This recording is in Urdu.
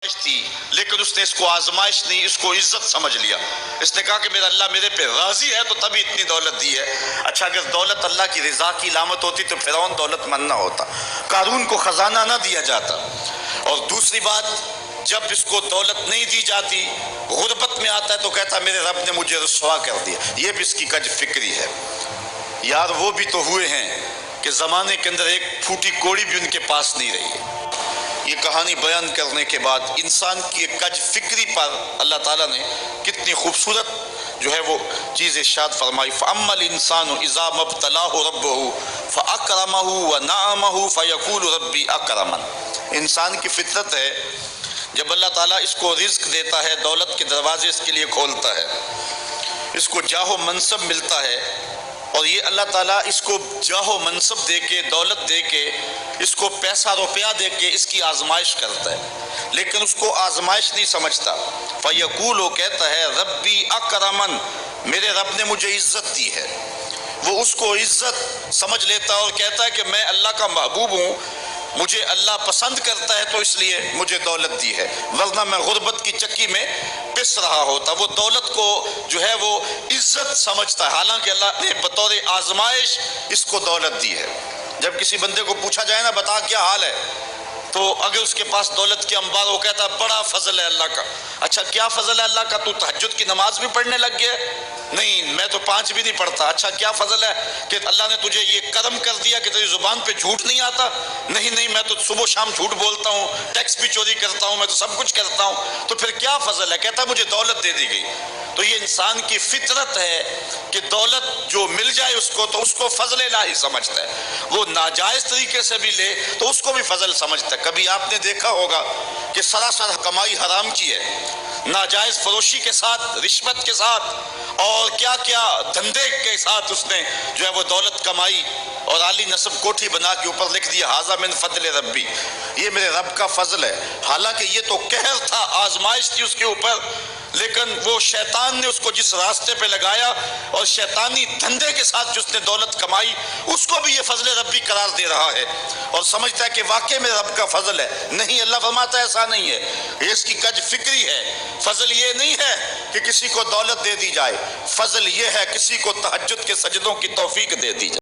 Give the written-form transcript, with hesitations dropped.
تھی، لیکن اس نے اس کو آزمائش نہیں، اس کو عزت سمجھ لیا۔ اس نے کہا کہ میرا اللہ میرے پہ راضی ہے تو تبھی اتنی دولت دی ہے۔ اچھا اگر دولت اللہ کی رضا کی علامت ہوتی تو فرعون دولت مند نہ ہوتا، قارون کو خزانہ نہ دیا جاتا۔ اور دوسری بات، جب اس کو دولت نہیں دی جاتی، غربت میں آتا ہے تو کہتا میرے رب نے مجھے رسوا کر دیا۔ یہ بھی اس کی کج فکری ہے۔ یار وہ بھی تو ہوئے ہیں کہ زمانے کے اندر ایک پھوٹی کوڑی بھی ان کے پاس نہیں رہی۔ یہ کہانی بیان کرنے کے بعد انسان کی ایک کج فکری پر اللہ تعالیٰ نے کتنی خوبصورت جو ہے وہ چیز ارشاد فرمائی۔ فَأَمَّا الْإِنسَانُ إِذَا مَا ابْتَلَاهُ رَبُّهُ فَأَكْرَمَهُ وَنَعَمَهُ فَيَقُولُ رَبِّي أَكْرَمَنِ۔ انسان کی فطرت ہے، جب اللہ تعالیٰ اس کو رزق دیتا ہے، دولت کے دروازے اس کے لیے کھولتا ہے، اس کو جاہ و منصب ملتا ہے، اور یہ اللہ تعالیٰ اس کو جاہ و منصب دے کے، دولت دے کے، اس کو پیسہ روپیہ دے کے اس کی آزمائش کرتا ہے، لیکن اس کو آزمائش نہیں سمجھتا۔ فَيَقُولُ، کہتا ہے ربی اکرمن، میرے رب نے مجھے عزت دی ہے۔ وہ اس کو عزت سمجھ لیتا ہے اور کہتا ہے کہ میں اللہ کا محبوب ہوں، مجھے اللہ پسند کرتا ہے تو اس لیے مجھے دولت دی ہے، ورنہ میں غربت کی چکی میں پس رہا ہوتا۔ وہ دولت کو جو ہے وہ عزت سمجھتا ہے، حالانکہ اللہ نے بطور آزمائش اس کو دولت دی ہے۔ جب کسی بندے کو پوچھا جائے نا بتا کیا حال ہے، تو اگر اس کے پاس دولت کے انبار ہو، کہتا ہے بڑا فضل ہے اللہ کا۔ اچھا کیا فضل ہے اللہ کا؟ تو تہجد کی نماز بھی پڑھنے لگ گیا؟ نہیں، میں تو 5 بھی نہیں پڑھتا۔ اچھا کیا فضل ہے کہ اللہ نے تجھے یہ کرم کر دیا کہ تیری زبان پہ جھوٹ نہیں آتا؟ نہیں، میں تو صبح شام جھوٹ بولتا ہوں، ٹیکس بھی چوری کرتا ہوں، میں تو سب کچھ کرتا ہوں۔ تو پھر کیا فضل ہے؟ کہتا ہے مجھے دولت دے دی گئی۔ تو یہ انسان کی فطرت ہے کہ دولت جو مل جائے اس کو فضل الہی سمجھتا ہے۔ وہ ناجائز طریقے سے بھی لے تو اس کو بھی فضل سمجھتا ہے۔ کبھی آپ نے دیکھا ہوگا کہ سراسر کمائی حرام کی ہے، ناجائز فروشی کے ساتھ، رشوت کے ساتھ، اور کیا کیا دھندے کے ساتھ اس نے جو ہے وہ دولت کمائی، اور عالی نصب کوٹھی بنا کے اوپر لکھ دیا ھذا من فضل ربی، یہ میرے رب کا فضل ہے۔ حالانکہ یہ تو قہر تھا، آزمائش تھی اس کے اوپر، لیکن وہ شیطان نے اس کو جس راستے پہ لگایا اور شیطانی دھندے کے ساتھ جس نے دولت کمائی، اس کو بھی یہ فضل ربی قرار دے رہا ہے اور سمجھتا ہے کہ واقعی میں رب کا فضل ہے۔ نہیں، اللہ فرماتا ہے ایسا نہیں ہے، یہ اس کی کج فکری ہے۔ فضل یہ نہیں ہے کہ کسی کو دولت دے دی جائے، فضل یہ ہے کسی کو تہجد کے سجدوں کی توفیق دے دی جائے۔